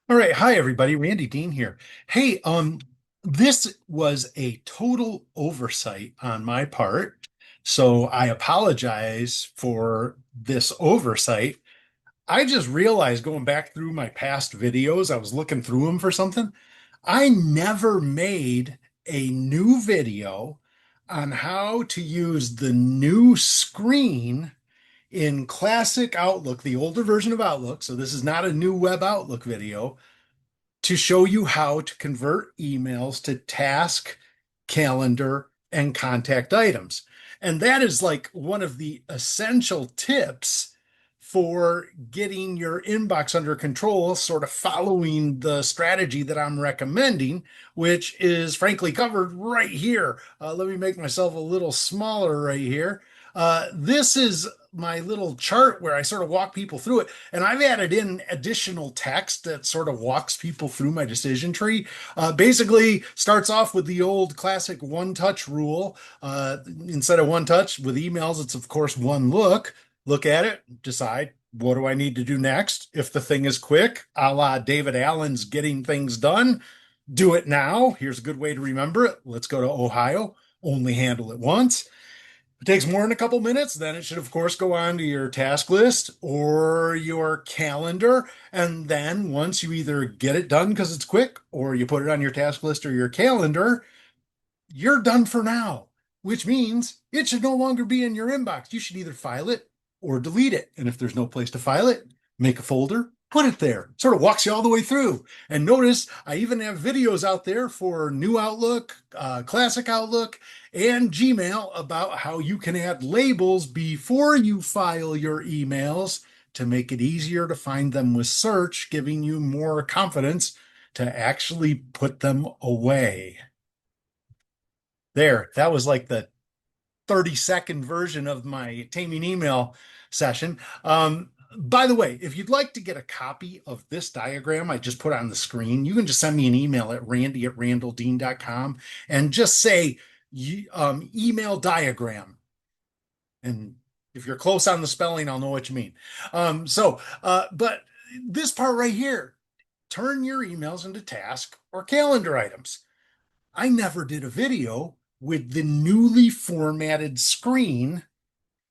All right, hi everybody, Randy Dean here. Hey, this was a total oversight on my part, so I apologize for this oversight. I just realized going back through my past videos, I was looking through them for something. I never made a new video on how to use the new screen in Classic Outlook, the older version of Outlook. So this is not a new web Outlook video to show you how to convert emails to task, calendar, and contact items. And that is like one of the essential tips for getting your inbox under control, sort of following the strategy that I'm recommending, which is frankly covered right here. Let me make myself a little smaller right here. This is my little chart where I sort of walk people through it. And I've added in additional text that sort of walks people through my decision tree. Basically, starts off with the old classic one touch rule. Instead of one touch with emails, it's of course one look. Look at it, decide what do I need to do next. If the thing is quick, a la David Allen's getting things done, do it now. Here's a good way to remember it. Let's go to Ohio, only handle it once. If it takes more than a couple minutes, then it should, of course, go on to your task list or your calendar. And then once you either get it done because it's quick or you put it on your task list or your calendar, you're done for now, which means it should no longer be in your inbox. You should either file it or delete it. And if there's no place to file it, make a folder, put it there. Sort of walks you all the way through. And notice I even have videos out there for New Outlook, Classic Outlook, and Gmail about how you can add labels before you file your emails to make it easier to find them with search, giving you more confidence to actually put them away. There, that was like the 30-second version of my taming email session. By the way, if you'd like to get a copy of this diagram I just put on the screen, you can just send me an email at randy@randalldean.com and just say email diagram. And if you're close on the spelling, I'll know what you mean. But this part right here, turn your emails into task or calendar items. I never did a video with the newly formatted screen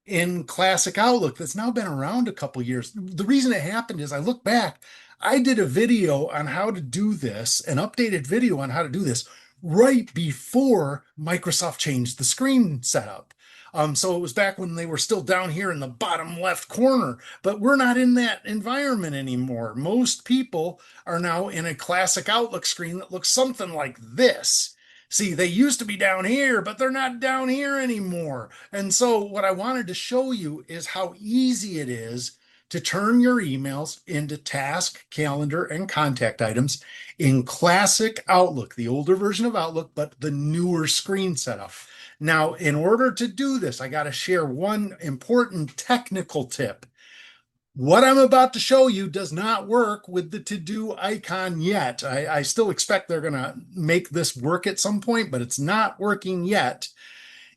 in Classic Outlook that's now been around a couple years. The reason it happened is I look back, I did a video on how to do this, an updated video on how to do this right before Microsoft changed the screen setup. So it was back when they were still down here in the bottom left corner, but we're not in that environment anymore. Most people are now in a Classic Outlook screen that looks something like this. See, they used to be down here, but they're not down here anymore. And so, what I wanted to show you is how easy it is to turn your emails into task, calendar, and contact items in Classic Outlook, the older version of Outlook, but the newer screen setup. Now, in order to do this, I got to share one important technical tip. What I'm about to show you does not work with the to-do icon yet. I still expect they're going to make this work at some point, but it's not working yet.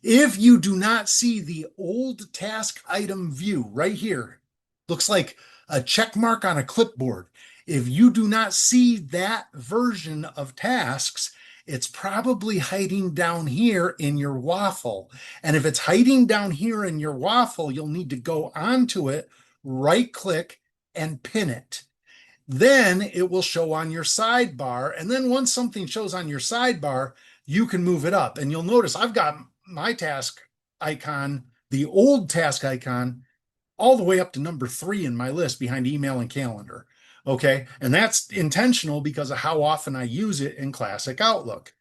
If you do not see the old task item view right here, looks like a check mark on a clipboard. If you do not see that version of tasks, it's probably hiding down here in your waffle. And if it's hiding down here in your waffle, you'll need to go onto it, right click, and pin it. Then it will show on your sidebar. And then once something shows on your sidebar, you can move it up. And you'll notice I've got my task icon, the old task icon, all the way up to number 3 in my list behind email and calendar. Okay. And that's intentional because of how often I use it in Classic Outlook.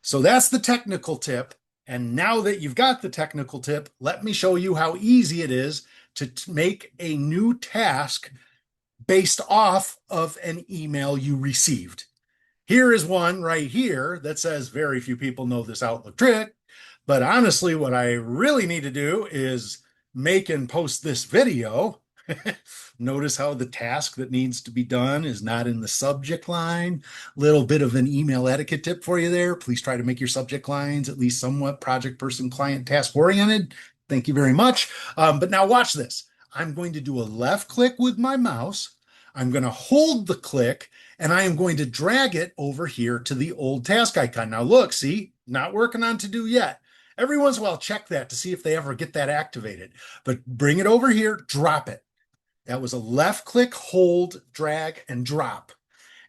So that's the technical tip. And now that you've got the technical tip, let me show you how easy it is to make a new task based off of an email you received. Here is one right here that says very few people know this Outlook trick, but honestly, what I really need to do is make and post this video. Notice how the task that needs to be done is not in the subject line. Little bit of an email etiquette tip for you there. Please try to make your subject lines at least somewhat project, person, client, task oriented. Thank you very much. But now watch this. I'm going to do a left click with my mouse. I'm going to hold the click and I am going to drag it over here to the old task icon. Now look, see, not working on to do yet. Every once in a while, check that to see if they ever get that activated. But bring it over here, drop it. That was a left click, hold, drag, and drop.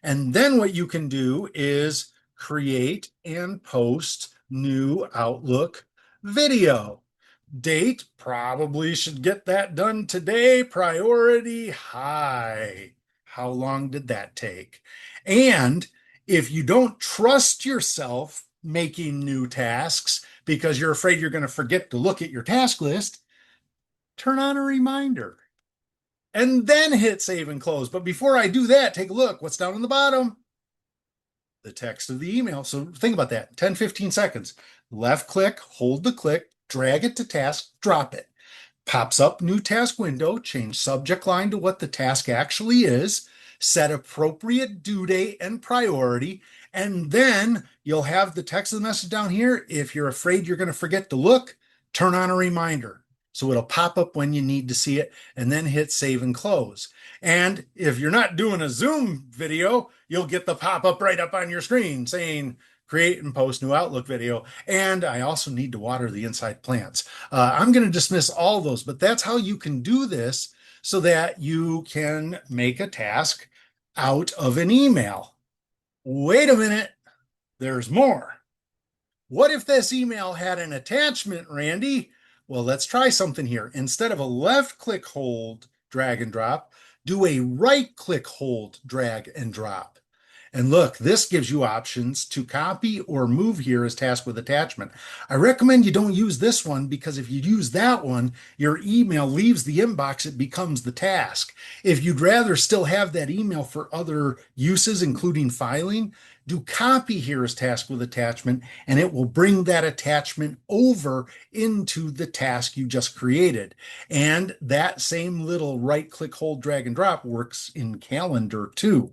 And then what you can do is create and post new Outlook video. Date, probably should get that done today. Priority high. How long did that take? And if you don't trust yourself making new tasks because you're afraid you're going to forget to look at your task list, turn on a reminder and then hit save and close. But before I do that, take a look. What's down on the bottom? The text of the email. So think about that. 10, 15 seconds. Left click, hold the click, drag it to task, drop it. Pops up new task window, change subject line to what the task actually is, set appropriate due date and priority, and then you'll have the text of the message down here. If you're afraid you're going to forget to look, turn on a reminder. So it'll pop up when you need to see it, and then hit save and close. And if you're not doing a Zoom video, you'll get the pop-up right up on your screen saying, create and post new Outlook video. And I also need to water the inside plants. I'm going to dismiss all those, but that's how you can do this so that you can make a task out of an email. Wait a minute, there's more. What if this email had an attachment, Randy? Well, let's try something here. Instead of a left click, hold, drag and drop, do a right click, hold, drag and drop. And look, this gives you options to copy or move here as task with attachment. I recommend you don't use this one because if you use that one, your email leaves the inbox, it becomes the task. If you'd rather still have that email for other uses, including filing, do copy here as task with attachment, and it will bring that attachment over into the task you just created. And that same little right click, hold, drag and drop works in Calendar too,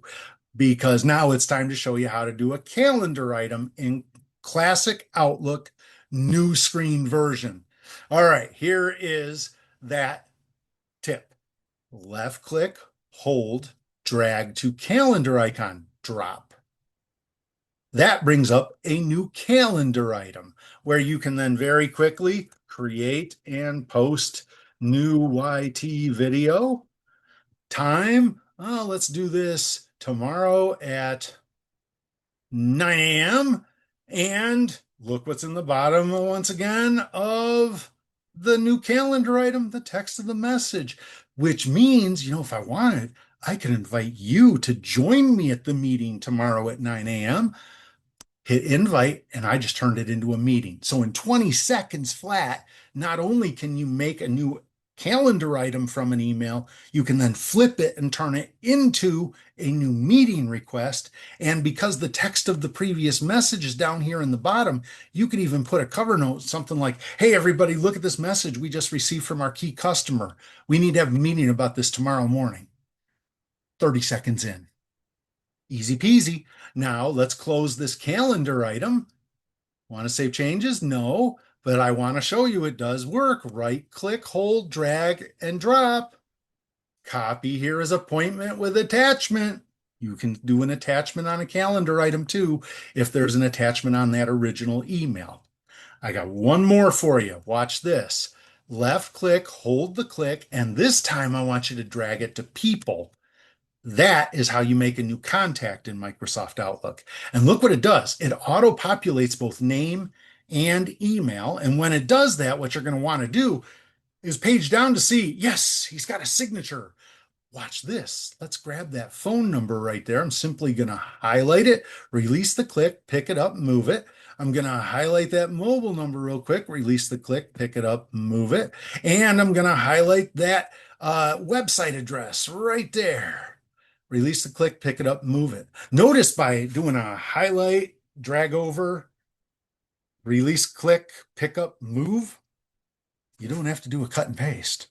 because now it's time to show you how to do a calendar item in classic Outlook new screen version. All right, here is that tip. Left click, hold, drag to calendar icon, drop. That brings up a new calendar item where you can then very quickly create and post new YT video. Time, oh, let's do this tomorrow at 9 a.m. And look what's in the bottom once again of the new calendar item, the text of the message, which means, if I wanted, I can invite you to join me at the meeting tomorrow at 9 a.m. Hit invite, and I just turned it into a meeting. So in 20 seconds flat, not only can you make a new calendar item from an email, you can then flip it and turn it into a new meeting request. And because the text of the previous message is down here in the bottom, you can even put a cover note, something like, hey, everybody, look at this message we just received from our key customer. We need to have a meeting about this tomorrow morning. 30 seconds in. Easy peasy. Now let's close this calendar item. Want to save changes? No, but I want to show you it does work. Right click, hold, drag, and drop. Copy here as appointment with attachment. You can do an attachment on a calendar item too if there's an attachment on that original email. I got one more for you. Watch this. Left click, hold the click, and this time I want you to drag it to people. That is how you make a new contact in Microsoft Outlook. And look what it does. It auto-populates both name and email. And when it does that, what you're going to want to do is page down to see, yes, he's got a signature. Watch this. Let's grab that phone number right there. I'm simply going to highlight it, release the click, pick it up, move it. I'm going to highlight that mobile number real quick, release the click, pick it up, move it. And I'm going to highlight that website address right there. Release the click, pick it up, move it. Notice by doing a highlight, drag over, release, click, pick up, move, you don't have to do a cut and paste.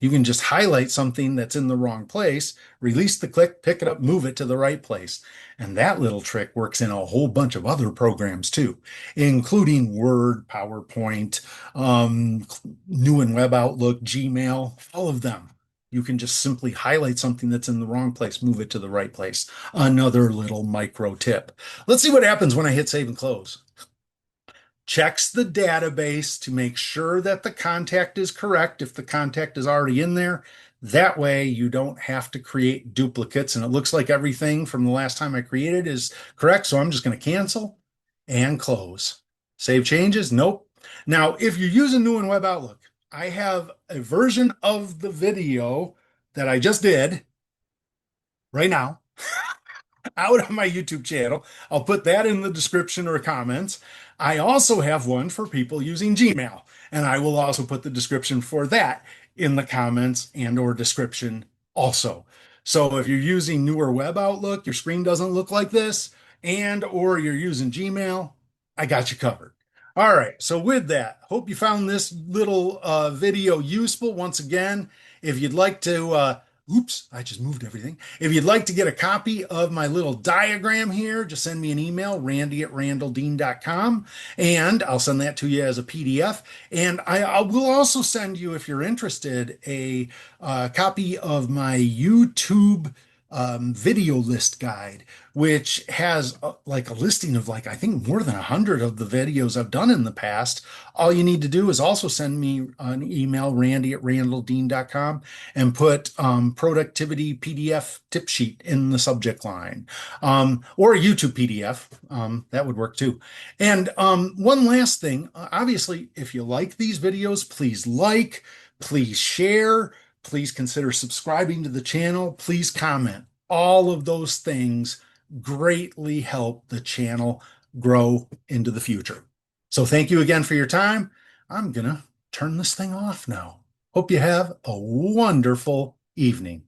You can just highlight something that's in the wrong place, release the click, pick it up, move it to the right place. And that little trick works in a whole bunch of other programs too, including Word, PowerPoint, New and Web Outlook, Gmail, all of them. you can just simply highlight something that's in the wrong place, move it to the right place. Another little micro tip. Let's see what happens when I hit save and close. Checks the database to make sure that the contact is correct if the contact is already in there. That way you don't have to create duplicates. And it looks like everything from the last time I created is correct. So I'm just going to cancel and close. Save changes? Nope. Now, if you're using New in Web Outlook, I have a version of the video that I just did right now out on my YouTube channel. I'll put that in the description or comments. I also have one for people using Gmail, and I will also put the description for that in the comments and or description also. So if you're using newer web Outlook, your screen doesn't look like this, and or you're using Gmail, I got you covered. All right, so with that, hope you found this little video useful. Once again, if you'd like to oops, I just moved everything. If you'd like to get a copy of my little diagram here, just send me an email, randy@randalldean.com, and I'll send that to you as a PDF. And I will also send you, if you're interested, a copy of my YouTube video list guide, which has like a listing of like I think more than 100 of the videos I've done in the past. All you need to do is also send me an email, randy@randalldean.com, and put productivity PDF tip sheet in the subject line, or a YouTube PDF. That would work too. And one last thing, obviously, if you like these videos, please like, please share, please consider subscribing to the channel, please comment. All of those things greatly help the channel grow into the future. So thank you again for your time. I'm going to turn this thing off now. Hope you have a wonderful evening.